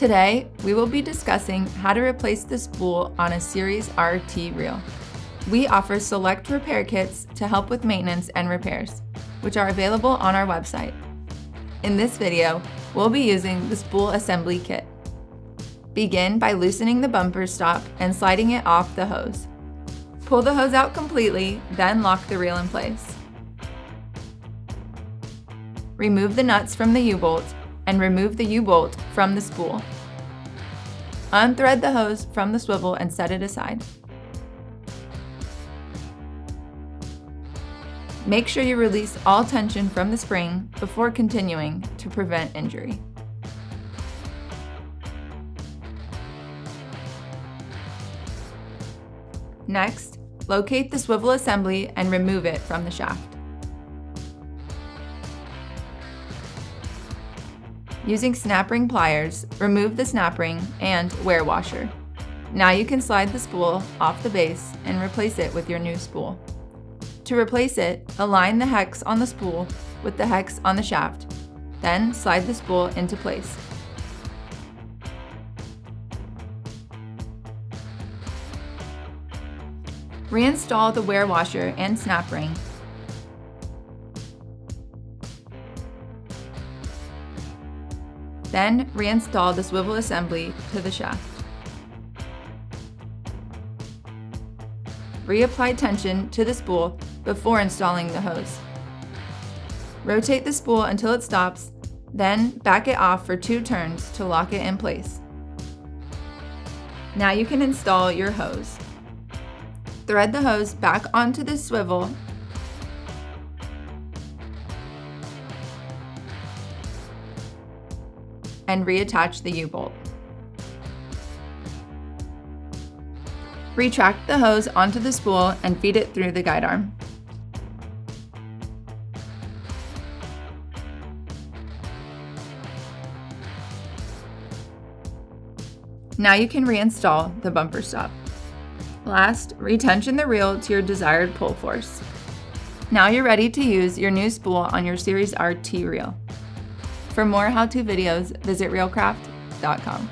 Today, we will be discussing how to replace the spool on a Series RT reel. We offer select repair kits to help with maintenance and repairs, which are available on our website. In this video, we'll be using the spool assembly kit. Begin by loosening the bumper stop and sliding it off the hose. Pull the hose out completely, then lock the reel in place. Remove the nuts from the U-bolt and remove the U-bolt from the spool. Unthread the hose from the swivel and set it aside. Make sure you release all tension from the spring before continuing to prevent injury. Next, locate the swivel assembly and remove it from the shaft. Using snap ring pliers, remove the snap ring and wear washer. Now you can slide the spool off the base and replace it with your new spool. To replace it, align the hex on the spool with the hex on the shaft, then slide the spool into place. Reinstall the wear washer and snap ring. Then reinstall the swivel assembly to the shaft. Reapply tension to the spool before installing the hose. Rotate the spool until it stops, then back it off for 2 turns to lock it in place. Now you can install your hose. Thread the hose back onto the swivel and reattach the U-bolt. Retract the hose onto the spool and feed it through the guide arm. Now you can reinstall the bumper stop. Last, retension the reel to your desired pull force. Now you're ready to use your new spool on your Series RT reel. For more how-to videos, visit reelcraft.com.